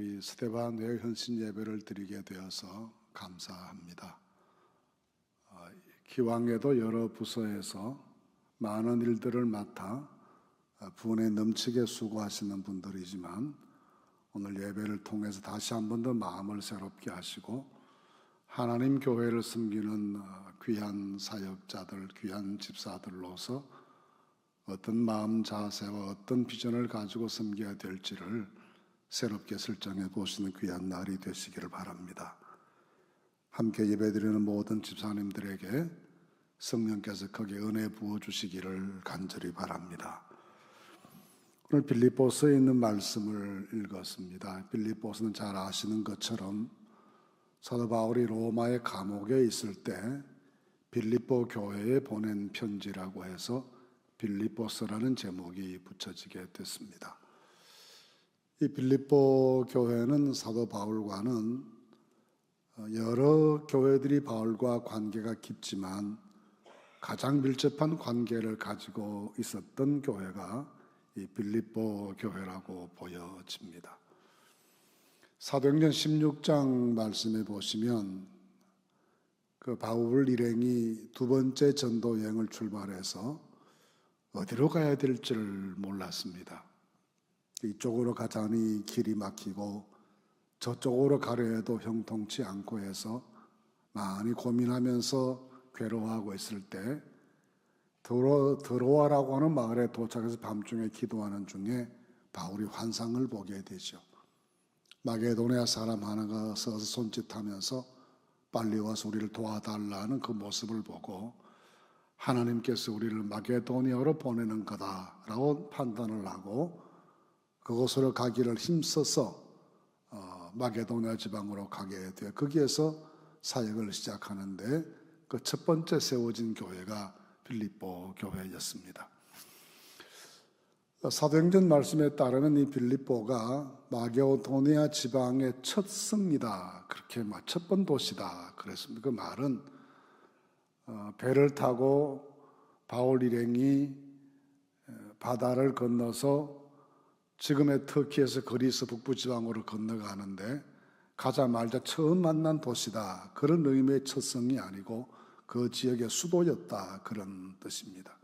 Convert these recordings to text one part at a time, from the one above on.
이 스데반 외 헌신 예배를 드리게 되어서 감사합니다. 기왕에도 여러 부서에서 많은 일들을 맡아 분에 넘치게 수고하시는 분들이지만 오늘 예배를 통해서 다시 한 번 더 마음을 새롭게 하시고 하나님 교회를 섬기는 귀한 사역자들, 귀한 집사들로서 어떤 마음 자세와 어떤 비전을 가지고 섬겨야 될지를 새롭게 설정해 보시는 귀한 날이 되시기를 바랍니다. 함께 예배드리는 모든 집사님들에게 성령께서 거기에 은혜 부어주시기를 간절히 바랍니다. 오늘 빌립보서에 있는 말씀을 읽었습니다. 빌립보서는 잘 아시는 것처럼 사도 바울이 로마의 감옥에 있을 때 빌립보 교회에 보낸 편지라고 해서 빌립보서라는 제목이 붙여지게 됐습니다. 이 빌립보 교회는 사도 바울과는 여러 교회들이 바울과 관계가 깊지만 가장 밀접한 관계를 가지고 있었던 교회가 이 빌립보 교회라고 보여집니다. 사도행전 16장 말씀에 보시면 그 바울 일행이 두 번째 전도 여행을 출발해서 어디로 가야 될지를 몰랐습니다. 이쪽으로 가자니 길이 막히고 저쪽으로 가려 해도 형통치 않고 해서 많이 고민하면서 괴로워하고 있을 때 드로아라고 하는 마을에 도착해서 밤중에 기도하는 중에 바울이 환상을 보게 되죠. 마게도니아 사람 하나가 서서 손짓하면서 빨리 와서 우리를 도와달라는 그 모습을 보고 하나님께서 우리를 마게도니아로 보내는 거다라고 판단을 하고 그곳으로 가기를 힘써서 마게도니아 지방으로 가게 돼 거기에서 사역을 시작하는데 그 첫 번째 세워진 교회가 빌립보 교회였습니다. 사도행전 말씀에 따르면 이 빌립보가 마게도니아 지방의 첫 성이다, 그렇게 첫 번 도시다 그랬습니다. 그 말은 배를 타고 바울 일행이 바다를 건너서 지금의 터키에서 그리스 북부 지방으로 건너가는데 가자마자 처음 만난 도시다, 그런 의미의 첫 성이 아니고 그 지역의 수도였다, 그런 뜻입니다.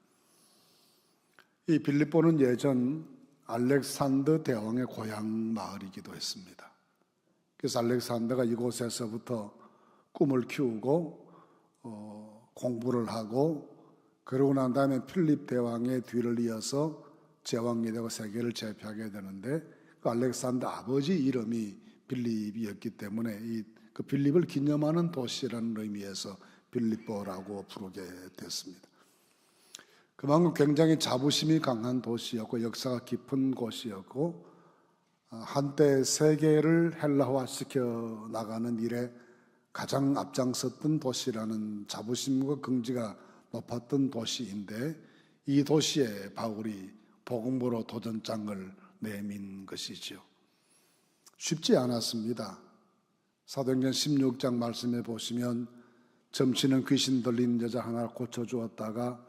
이 빌립보는 예전 알렉산더 대왕의 고향 마을이기도 했습니다. 그래서 알렉산더가 이곳에서부터 꿈을 키우고 공부를 하고 그러고 난 다음에 필립 대왕의 뒤를 이어서 제왕이 되고 세계를 제패하게 되는데 그 알렉산더 아버지 이름이 빌립이었기 때문에 그 빌립을 기념하는 도시라는 의미에서 빌립보라고 부르게 됐습니다. 그만큼 굉장히 자부심이 강한 도시였고 역사가 깊은 곳이었고 한때 세계를 헬라화시켜 나가는 일에 가장 앞장섰던 도시라는 자부심과 긍지가 높았던 도시인데 이 도시에 바울이 복음으로 도전장을 내민 것이죠. 쉽지 않았습니다. 사도행전 16장 말씀에 보시면 점치는 귀신 들린 여자 하나를 고쳐주었다가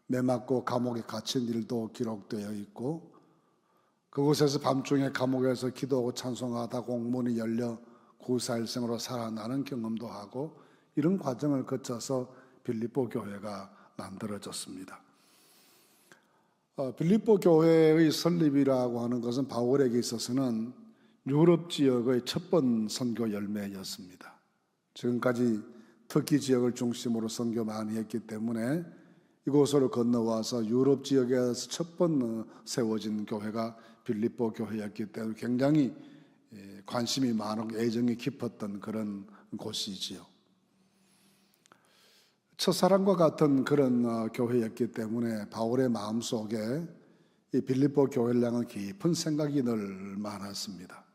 매 맞고 감옥에 갇힌 일도 기록되어 있고 그곳에서 밤중에 감옥에서 기도하고 찬송하다 공문이 열려 구사일생으로 살아나는 경험도 하고 이런 과정을 거쳐서 빌립보 교회가 만들어졌습니다. 빌립보 교회의 설립이라고 하는 것은 바울에게 있어서는 유럽 지역의 첫 번 선교 열매였습니다. 지금까지 터키 지역을 중심으로 선교 많이 했기 때문에 이곳으로 건너와서 유럽 지역에서 첫 번 세워진 교회가 빌립보 교회였기 때문에 굉장히 관심이 많고 애정이 깊었던 그런 곳이지요. 첫사랑과 같은 그런 교회였기 때문에 바울의 마음속에 이 빌립보 교회를 향한 깊은 생각이 늘 많았습니다.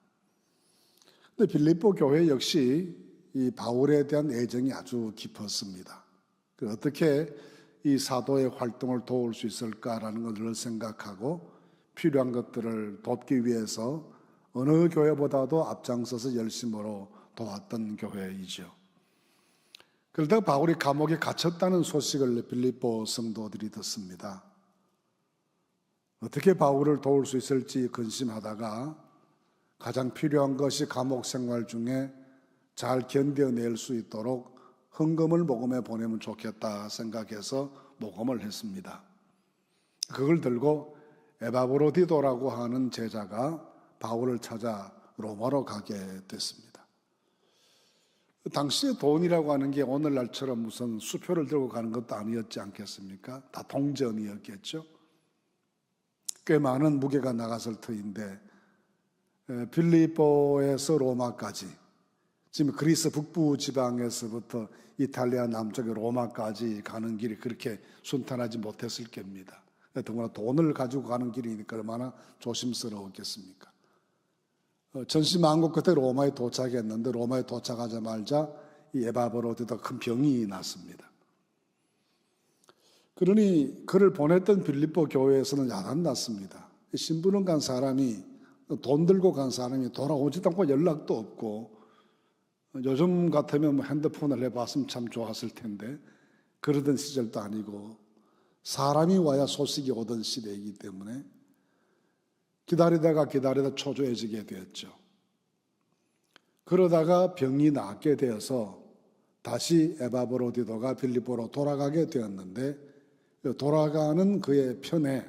근데 빌립보 교회 역시 이 바울에 대한 애정이 아주 깊었습니다. 어떻게 이 사도의 활동을 도울 수 있을까라는 것을 생각하고 필요한 것들을 돕기 위해서 어느 교회보다도 앞장서서 열심으로 도왔던 교회이죠. 그러다가 바울이 감옥에 갇혔다는 소식을 빌립보 성도들이 듣습니다. 어떻게 바울을 도울 수 있을지 근심하다가 가장 필요한 것이 감옥 생활 중에 잘 견뎌낼 수 있도록 헌금을 모금해 보내면 좋겠다 생각해서 모금을 했습니다. 그걸 들고 에바브로디도라고 하는 제자가 바울을 찾아 로마로 가게 됐습니다. 당시에 돈이라고 하는 게 오늘날처럼 무슨 수표를 들고 가는 것도 아니었지 않겠습니까? 다 동전이었겠죠. 꽤 많은 무게가 나갔을 터인데 빌립보에서 로마까지, 지금 그리스 북부 지방에서부터 이탈리아 남쪽의 로마까지 가는 길이 그렇게 순탄하지 못했을 겁니다. 더구나 돈을 가지고 가는 길이니까 얼마나 조심스러웠겠습니까? 전시만국 끝에 로마에 도착했는데 로마에 도착하자마자 이 에바브로디도 큰 병이 났습니다. 그러니 그를 보냈던 빌립보 교회에서는 야단 났습니다. 신부름 간 사람이, 돈 들고 간 사람이 돌아오지도 않고 연락도 없고, 요즘 같으면 뭐 핸드폰을 해봤으면 참 좋았을 텐데 그러던 시절도 아니고 사람이 와야 소식이 오던 시대이기 때문에 기다리다가 초조해지게 되었죠. 그러다가 병이 낫게 되어서 다시 에바브로디도가 빌립보로 돌아가게 되었는데, 돌아가는 그의 편에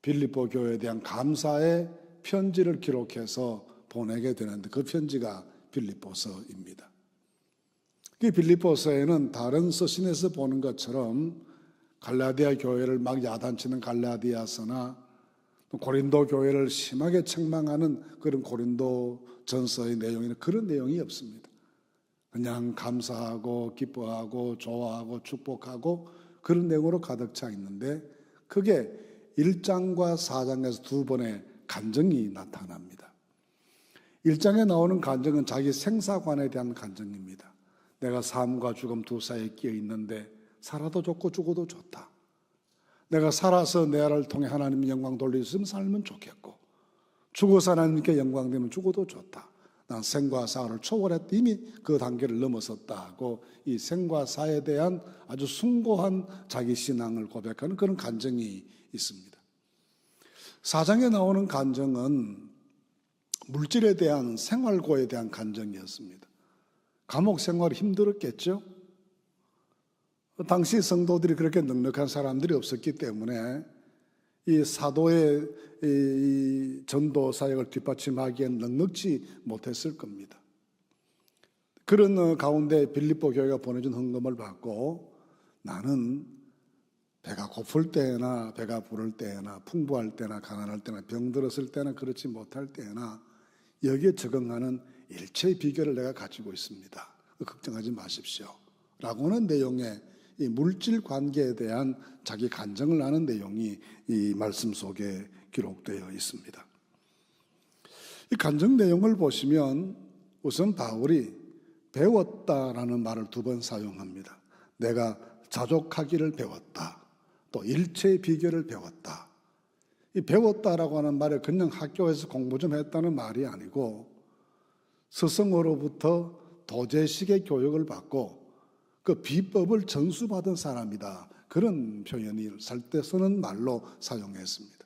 빌립보 교회에 대한 감사의 편지를 기록해서 보내게 되는데 그 편지가 빌립보서입니다. 그 빌립보서에는 다른 서신에서 보는 것처럼 갈라디아 교회를 막 야단치는 갈라디아서나 고린도 교회를 심하게 책망하는 그런 고린도 전서의 내용에는 그런 내용이 없습니다. 그냥 감사하고 기뻐하고 좋아하고 축복하고 그런 내용으로 가득 차 있는데, 그게 1장과 4장에서 두 번의 간증이 나타납니다. 1장에 나오는 간증은 자기 생사관에 대한 간증입니다. 내가 삶과 죽음 두 사이에 끼어 있는데 살아도 좋고 죽어도 좋다. 내가 살아서 내 아를 통해 하나님 영광 돌릴 수 있으면 살면 좋겠고, 죽어서 하나님께 영광되면 죽어도 좋다. 난 생과 사를 초월했다. 이미 그 단계를 넘어섰다고 이 생과 사에 대한 아주 숭고한 자기 신앙을 고백하는 그런 간증이 있습니다. 4장에 나오는 간증은 물질에 대한 생활고에 대한 간증이었습니다. 감옥 생활이 힘들었겠죠? 당시 성도들이 그렇게 넉넉한 사람들이 없었기 때문에 이 사도의 이 전도 사역을 뒷받침하기엔 넉넉지 못했을 겁니다. 그런 가운데 빌립보 교회가 보내준 헌금을 받고 나는 배가 고플 때나 배가 부를 때나 풍부할 때나 가난할 때나 병들었을 때나 그렇지 못할 때나 여기에 적응하는 일체의 비결을 내가 가지고 있습니다. 걱정하지 마십시오. 라고 하는 내용의 이 물질 관계에 대한 자기 간증을 하는 내용이 이 말씀 속에 기록되어 있습니다. 이 간증 내용을 보시면 우선 바울이 배웠다라는 말을 두 번 사용합니다. 내가 자족하기를 배웠다. 또 일체의 비결을 배웠다. 이 배웠다라고 하는 말에 그냥 학교에서 공부 좀 했다는 말이 아니고 스승으로부터 도제식의 교육을 받고 그 비법을 전수받은 사람이다. 그런 표현을 살 때 쓰는 말로 사용했습니다.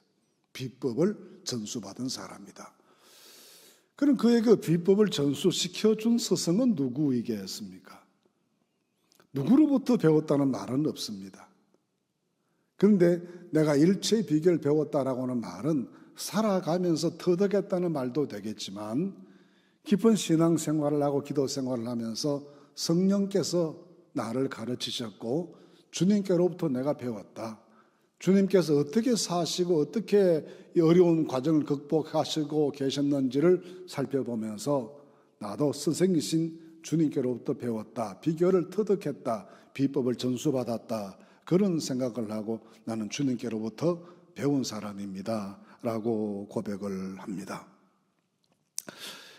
비법을 전수받은 사람이다. 그럼 그의 그 비법을 전수시켜준 스승은 누구이겠습니까? 누구로부터 배웠다는 말은 없습니다. 그런데 내가 일체의 비결을 배웠다라고 하는 말은 살아가면서 터득했다는 말도 되겠지만 깊은 신앙생활을 하고 기도생활을 하면서 성령께서 나를 가르치셨고 주님께로부터 내가 배웠다. 주님께서 어떻게 사시고 어떻게 이 어려운 과정을 극복하시고 계셨는지를 살펴보면서 나도 선생이신 주님께로부터 배웠다. 비결을 터득했다. 비법을 전수받았다. 그런 생각을 하고 나는 주님께로부터 배운 사람입니다. 라고 고백을 합니다.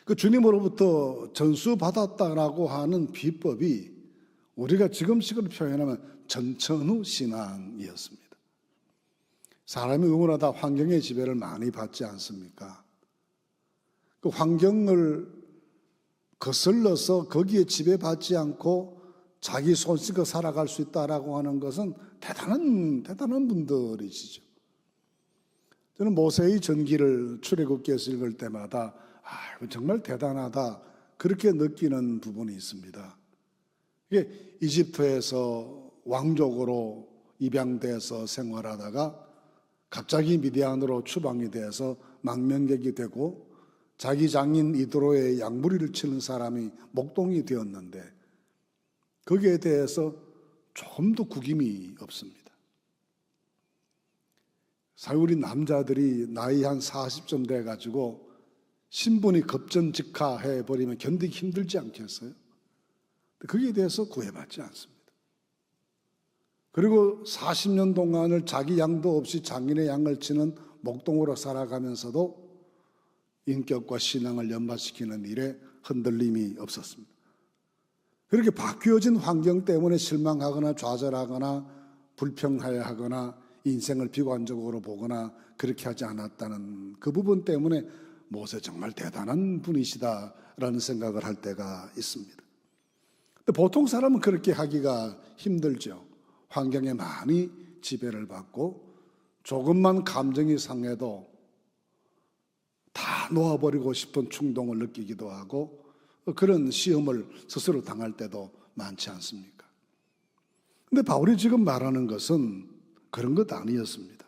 그 주님으로부터 전수받았다라고 하는 비법이 우리가 지금식으로 표현하면 전천후 신앙이었습니다. 사람이 누구나 다 환경의 지배를 많이 받지 않습니까? 그 환경을 거슬러서 거기에 지배받지 않고 자기 손씻고 살아갈 수 있다라고 하는 것은 대단한 분들이시죠. 저는 모세의 전기를 출애굽기에서 읽을 때마다 정말 대단하다 그렇게 느끼는 부분이 있습니다. 이게 이집트에서 왕족으로 입양돼서 생활하다가 갑자기 미디안으로 추방이 돼서 망명객이 되고 자기 장인 이드로의 양무리를 치는 사람이 목동이 되었는데 거기에 대해서 조금도 구김이 없습니다. 사실 우리 남자들이 나이 한 40쯤 돼가지고 신분이 급전직하해버리면 견디기 힘들지 않겠어요? 거기에 대해서 구애받지 않습니다. 그리고 40년 동안을 자기 양도 없이 장인의 양을 치는 목동으로 살아가면서도 인격과 신앙을 연마시키는 일에 흔들림이 없었습니다. 그렇게 바뀌어진 환경 때문에 실망하거나 좌절하거나 불평하거나 인생을 비관적으로 보거나 그렇게 하지 않았다는 그 부분 때문에 모세 정말 대단한 분이시다라는 생각을 할 때가 있습니다. 근데 보통 사람은 그렇게 하기가 힘들죠. 환경에 많이 지배를 받고 조금만 감정이 상해도 다 놓아버리고 싶은 충동을 느끼기도 하고 그런 시험을 스스로 당할 때도 많지 않습니까? 근데 바울이 지금 말하는 것은 그런 것 아니었습니다.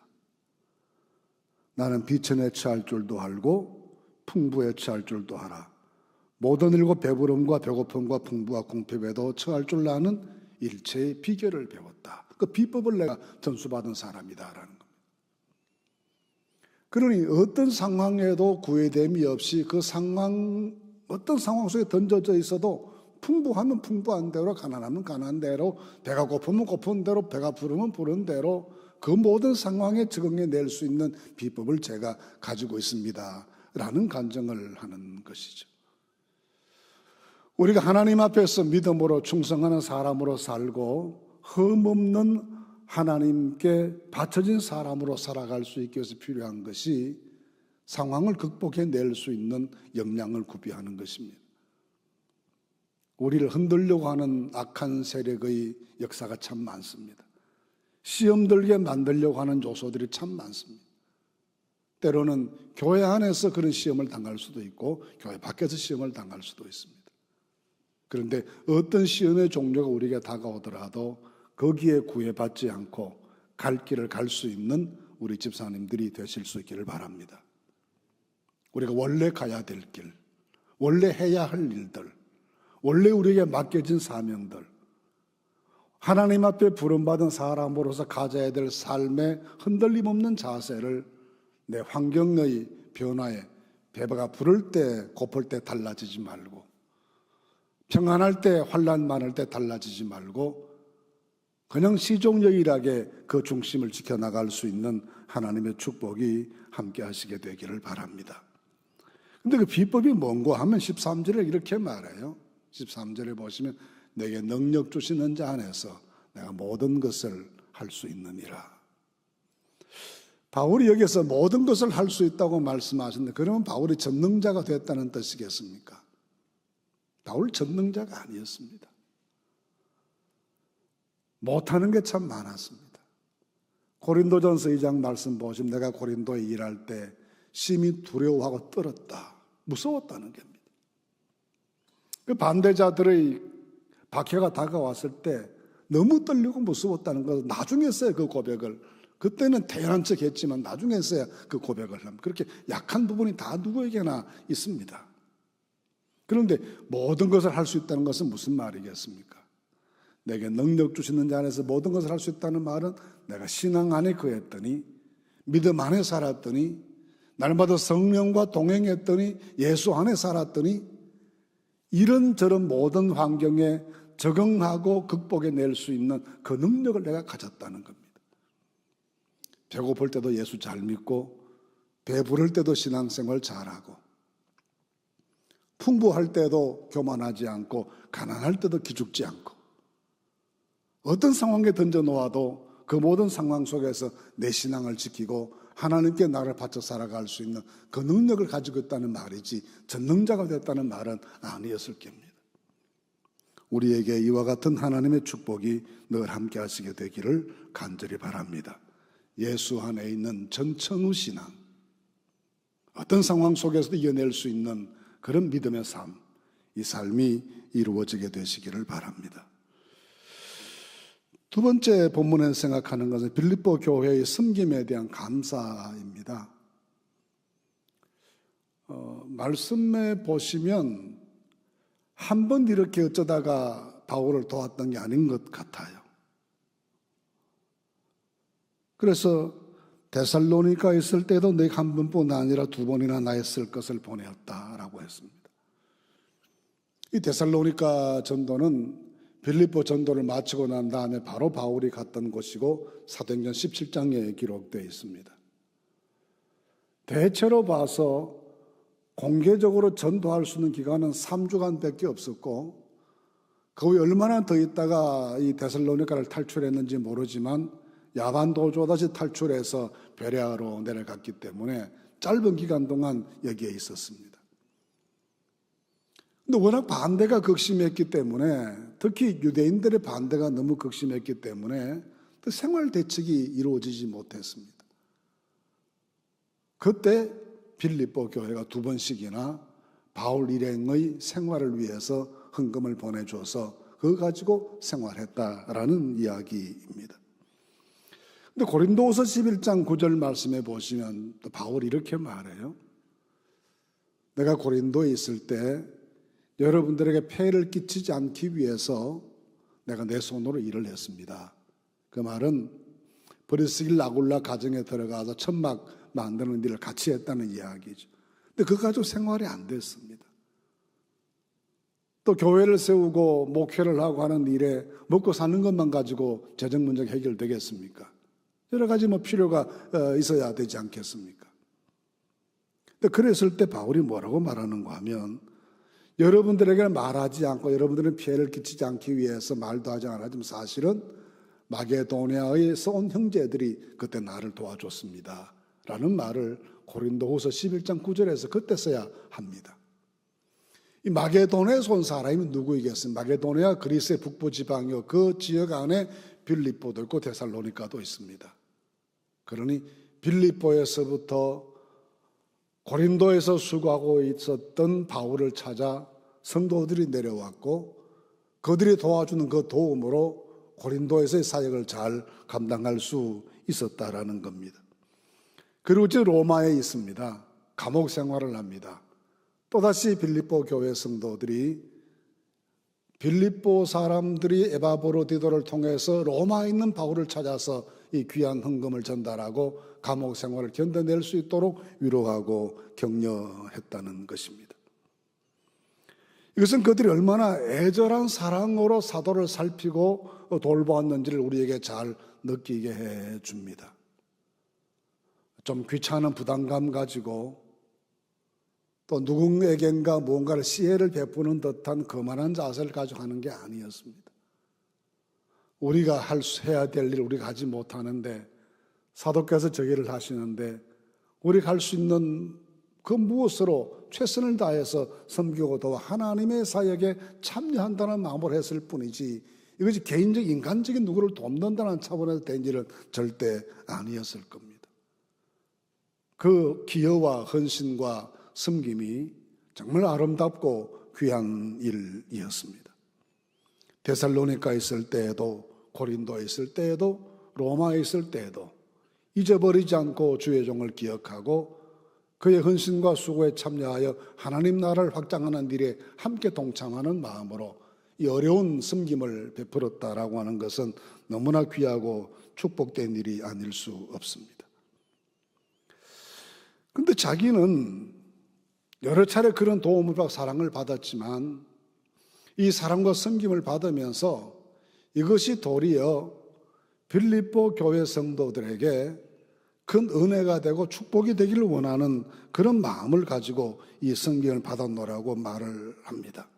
나는 비천에 처할 줄도 알고 풍부에 처할 줄도 알아. 모든 일과 배부름과 배고픔과 풍부와 궁핍에도 처할 줄 아는 일체의 비결을 배웠다. 그 비법을 내가 전수받은 사람이다라는 겁니다. 그러니 어떤 상황에도 구애됨이 없이 그 상황, 어떤 상황 속에 던져져 있어도 풍부하면 풍부한 대로, 가난하면 가난한 대로, 배가 고프면 고픈 대로, 배가 부르면 부른 대로 그 모든 상황에 적응해낼 수 있는 비법을 제가 가지고 있습니다 라는 간증을 하는 것이죠. 우리가 하나님 앞에서 믿음으로 충성하는 사람으로 살고 흠없는 하나님께 바쳐진 사람으로 살아갈 수 있기 위해서 필요한 것이 상황을 극복해낼 수 있는 역량을 구비하는 것입니다. 우리를 흔들려고 하는 악한 세력의 역사가 참 많습니다. 시험 들게 만들려고 하는 요소들이 참 많습니다. 때로는 교회 안에서 그런 시험을 당할 수도 있고 교회 밖에서 시험을 당할 수도 있습니다. 그런데 어떤 시험의 종류가 우리에게 다가오더라도 거기에 구애받지 않고 갈 길을 갈 수 있는 우리 집사님들이 되실 수 있기를 바랍니다. 우리가 원래 가야 될 길, 원래 해야 할 일들, 원래 우리에게 맡겨진 사명들, 하나님 앞에 부름받은 사람으로서 가져야 될 삶의 흔들림 없는 자세를 내 환경의 변화에 배가 부를 때 고플 때 달라지지 말고 평안할 때 환난 많을 때 달라지지 말고 그냥 시종일하게 그 중심을 지켜나갈 수 있는 하나님의 축복이 함께 하시게 되기를 바랍니다. 근데 그 비법이 뭔고 하면 13절에 이렇게 말해요. 13절에 보시면 내게 능력 주시는 자 안에서 내가 모든 것을 할 수 있느니라. 바울이 여기서 모든 것을 할 수 있다고 말씀하셨는데 그러면 바울이 전능자가 됐다는 뜻이겠습니까? 바울 전능자가 아니었습니다. 못하는 게 참 많았습니다. 고린도전서 2장 말씀 보시면 내가 고린도에 일할 때 심히 두려워하고 떨었다. 무서웠다는 겁니다. 그 반대자들의 박해가 다가왔을 때 너무 떨리고 무서웠다는 것을 나중에 했어요. 그 고백을. 그때는 태연한 척 했지만 나중에 했어야 그 고백을 합니다. 그렇게 약한 부분이 다 누구에게나 있습니다. 그런데 모든 것을 할 수 있다는 것은 무슨 말이겠습니까? 내게 능력 주시는 자 안에서 모든 것을 할 수 있다는 말은 내가 신앙 안에 거했더니 믿음 안에 살았더니 날마다 성령과 동행했더니 예수 안에 살았더니 이런저런 모든 환경에 적응하고 극복해낼 수 있는 그 능력을 내가 가졌다는 겁니다. 배고플 때도 예수 잘 믿고 배부를 때도 신앙생활 잘하고 풍부할 때도 교만하지 않고 가난할 때도 기죽지 않고 어떤 상황에 던져놓아도 그 모든 상황 속에서 내 신앙을 지키고 하나님께 나를 바쳐 살아갈 수 있는 그 능력을 가지고 있다는 말이지 전능자가 됐다는 말은 아니었을 겁니다. 우리에게 이와 같은 하나님의 축복이 늘 함께 하시게 되기를 간절히 바랍니다. 예수 안에 있는 전천후 신앙, 어떤 상황 속에서도 이겨낼 수 있는 그런 믿음의 삶, 이 삶이 이루어지게 되시기를 바랍니다. 두 번째 본문에서 생각하는 것은 빌립보 교회의 섬김에 대한 감사입니다. 말씀에 보시면 한 번 이렇게 어쩌다가 바울을 도왔던 게 아닌 것 같아요. 그래서 데살로니가 있을 때도 내가 한 번뿐 아니라 두 번이나 나의 쓸 것을 보내었다라고 했습니다. 이 데살로니가 전도는 빌립보 전도를 마치고 난 다음에 바로 바울이 갔던 곳이고 사도행전 17장에 기록되어 있습니다. 대체로 봐서 공개적으로 전도할 수 있는 기간은 3주간밖에 없었고 그 후에 얼마나 더 있다가 이 데살로니가를 탈출했는지 모르지만 야반 도주로 다시 탈출해서 베레아로 내려갔기 때문에 짧은 기간 동안 여기에 있었습니다. 근데 워낙 반대가 극심했기 때문에 특히 유대인들의 반대가 너무 극심했기 때문에 그 생활 대책이 이루어지지 못했습니다. 그때 빌립보 교회가 두 번씩이나 바울 일행의 생활을 위해서 헌금을 보내줘서 그거 가지고 생활했다라는 이야기입니다. 근데 고린도후서 11장 9절 말씀에 보시면 또 바울이 이렇게 말해요. 내가 고린도에 있을 때 여러분들에게 폐해를 끼치지 않기 위해서 내가 내 손으로 일을 했습니다. 그 말은 브리스길라 아굴라 가정에 들어가서 천막 만드는 일을 같이 했다는 이야기죠. 근데 그거 가지고 생활이 안 됐습니다. 또 교회를 세우고 목회를 하고 하는 일에 먹고 사는 것만 가지고 재정 문제가 해결되겠습니까? 여러 가지 필요가 있어야 되지 않겠습니까? 근데 그랬을 때 바울이 뭐라고 말하는가 하면 여러분들에게 말하지 않고 여러분들은 피해를 끼치지 않기 위해서 말도 하지 않았지만 사실은 마게도니아에서 온 형제들이 그때 나를 도와줬습니다. 라는 말을 고린도후서 11장 9절에서 그때 써야 합니다. 이 마게도니아에서 온 사람이 누구이겠습니까? 마게도니아 그리스의 북부 지방이요. 그 지역 안에 빌립보도 있고 데살로니가도 있습니다. 그러니 빌립보에서부터 고린도에서 수고하고 있었던 바울을 찾아 성도들이 내려왔고 그들이 도와주는 그 도움으로 고린도에서의 사역을 잘 감당할 수 있었다라는 겁니다. 그리고 이제 로마에 있습니다. 감옥 생활을 합니다. 또다시 빌립보 교회 성도들이 빌립보 사람들이 에바브로디도를 통해서 로마에 있는 바울을 찾아서 이 귀한 헌금을 전달하고 감옥 생활을 견뎌낼 수 있도록 위로하고 격려했다는 것입니다. 이것은 그들이 얼마나 애절한 사랑으로 사도를 살피고 돌보았는지를 우리에게 잘 느끼게 해줍니다. 좀 귀찮은 부담감 가지고 또 누군가에겐가 뭔가를 시혜를 베푸는 듯한 거만한 자세를 가지고 하는 게 아니었습니다. 우리가 해야 될 일을 우리가 하지 못하는데 사도께서 저 일을 하시는데 우리가 할 수 있는 그 무엇으로 최선을 다해서 섬기고 또 하나님의 사역에 참여한다는 마음으로 했을 뿐이지 이것이 개인적 인간적인 누구를 돕는다는 차원에서 된 일은 절대 아니었을 겁니다. 그 기여와 헌신과 섬김이 정말 아름답고 귀한 일이었습니다. 데살로니가 있을 때에도 고린도에 있을 때에도 로마에 있을 때에도 잊어버리지 않고 주의 종을 기억하고 그의 헌신과 수고에 참여하여 하나님 나라를 확장하는 일에 함께 동참하는 마음으로 이 어려운 섬김을 베풀었다라고 하는 것은 너무나 귀하고 축복된 일이 아닐 수 없습니다. 그런데 자기는 여러 차례 그런 도움을 받고 사랑을 받았지만 이 사랑과 섬김을 받으면서 이것이 도리어 빌립보 교회 성도들에게 큰 은혜가 되고 축복이 되기를 원하는 그런 마음을 가지고 이 섬김을 받았노라고 말을 합니다.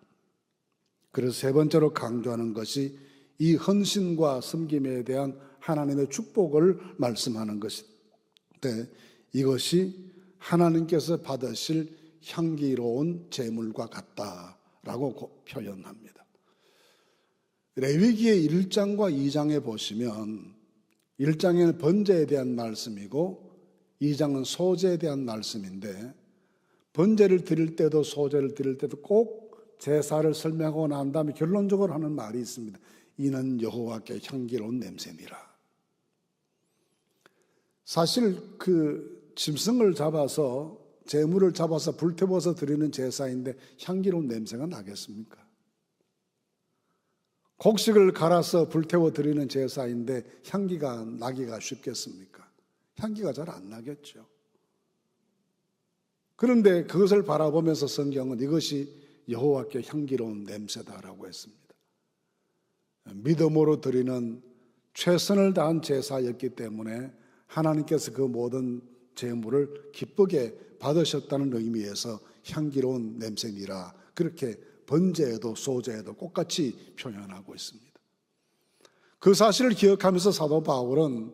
그래서 세 번째로 강조하는 것이 이 헌신과 섬김에 대한 하나님의 축복을 말씀하는 것인데 이것이 하나님께서 받으실 향기로운 제물과 같다라고 표현합니다. 레위기의 1장과 2장에 보시면 1장에는 번제에 대한 말씀이고 2장은 소제에 대한 말씀인데 번제를 드릴 때도 소제를 드릴 때도 꼭 제사를 설명하고 난 다음에 결론적으로 하는 말이 있습니다. 이는 여호와께 향기로운 냄새니라. 사실 그 짐승을 잡아서 제물을 잡아서 불태워서 드리는 제사인데 향기로운 냄새가 나겠습니까? 곡식을 갈아서 불태워 드리는 제사인데 향기가 나기가 쉽겠습니까? 향기가 잘 안 나겠죠. 그런데 그것을 바라보면서 성경은 이것이 여호와께 향기로운 냄새다라고 했습니다. 믿음으로 드리는 최선을 다한 제사였기 때문에 하나님께서 그 모든 제물을 기쁘게 받으셨다는 의미에서 향기로운 냄새니라, 그렇게 번제에도 소제에도 똑같이 표현하고 있습니다. 그 사실을 기억하면서 사도 바울은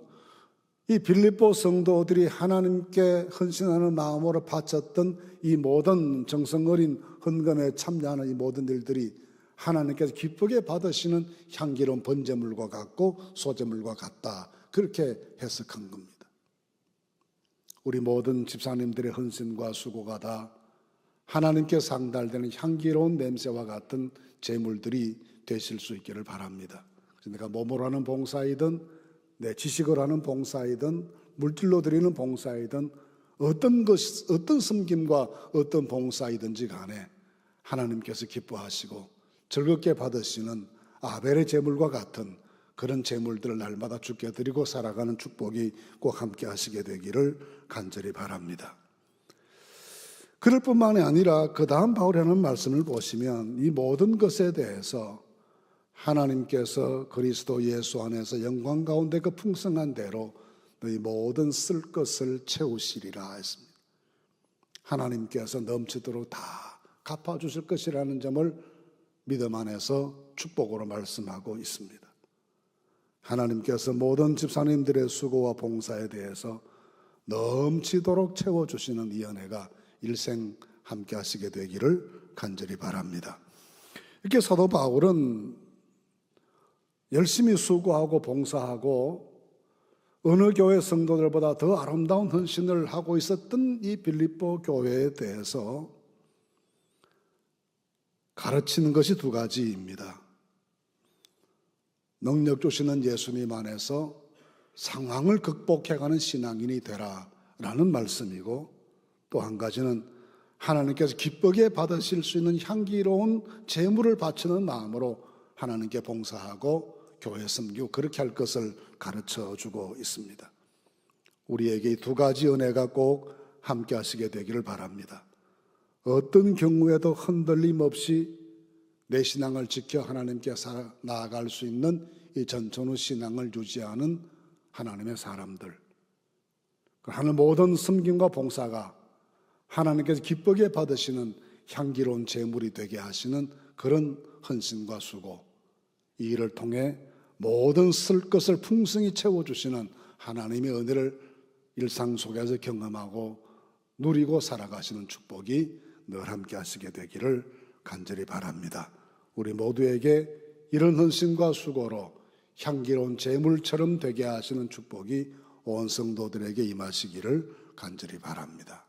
이 빌립보 성도들이 하나님께 헌신하는 마음으로 바쳤던 이 모든 정성 어린 헌금에 참여하는 이 모든 일들이 하나님께서 기쁘게 받으시는 향기로운 번제물과 같고 소제물과 같다, 그렇게 해석한 겁니다. 우리 모든 집사님들의 헌신과 수고가 다 하나님께 상달되는 향기로운 냄새와 같은 제물들이 되실 수 있기를 바랍니다. 내가 몸으로 하는 봉사이든 내 지식으로 하는 봉사이든 물질로 드리는 봉사이든 어떤 섬김과 어떤 봉사이든지 간에 하나님께서 기뻐하시고 즐겁게 받으시는 아벨의 제물과 같은 그런 제물들을 날마다 주께 드리고 살아가는 축복이 꼭 함께 하시게 되기를 간절히 바랍니다. 그럴 뿐만이 아니라 그 다음 바울이 하는 말씀을 보시면 이 모든 것에 대해서 하나님께서 그리스도 예수 안에서 영광 가운데 그 풍성한 대로 너희 모든 쓸 것을 채우시리라 했습니다. 하나님께서 넘치도록 다 갚아주실 것이라는 점을 믿음 안에서 축복으로 말씀하고 있습니다. 하나님께서 모든 집사님들의 수고와 봉사에 대해서 넘치도록 채워주시는 이 은혜가 일생 함께 하시게 되기를 간절히 바랍니다. 이렇게 사도 바울은 열심히 수고하고 봉사하고 어느 교회 성도들보다 더 아름다운 헌신을 하고 있었던 이 빌립보 교회에 대해서 가르치는 것이 두 가지입니다. 능력 주시는 예수님 안에서 상황을 극복해가는 신앙인이 되라라는 말씀이고, 또 한 가지는 하나님께서 기쁘게 받으실 수 있는 향기로운 제물을 바치는 마음으로 하나님께 봉사하고 교회 섬기고 그렇게 할 것을 가르쳐주고 있습니다. 우리에게 이 두 가지 은혜가 꼭 함께 하시게 되기를 바랍니다. 어떤 경우에도 흔들림 없이 내 신앙을 지켜 하나님께 나아갈 수 있는 이 전천후 신앙을 유지하는 하나님의 사람들, 하는 모든 섬김과 봉사가 하나님께서 기쁘게 받으시는 향기로운 제물이 되게 하시는 그런 헌신과 수고, 이 일을 통해 모든 쓸 것을 풍성히 채워주시는 하나님의 은혜를 일상 속에서 경험하고 누리고 살아가시는 축복이 늘 함께 하시게 되기를 간절히 바랍니다. 우리 모두에게 이런 헌신과 수고로 향기로운 제물처럼 되게 하시는 축복이 온 성도들에게 임하시기를 간절히 바랍니다.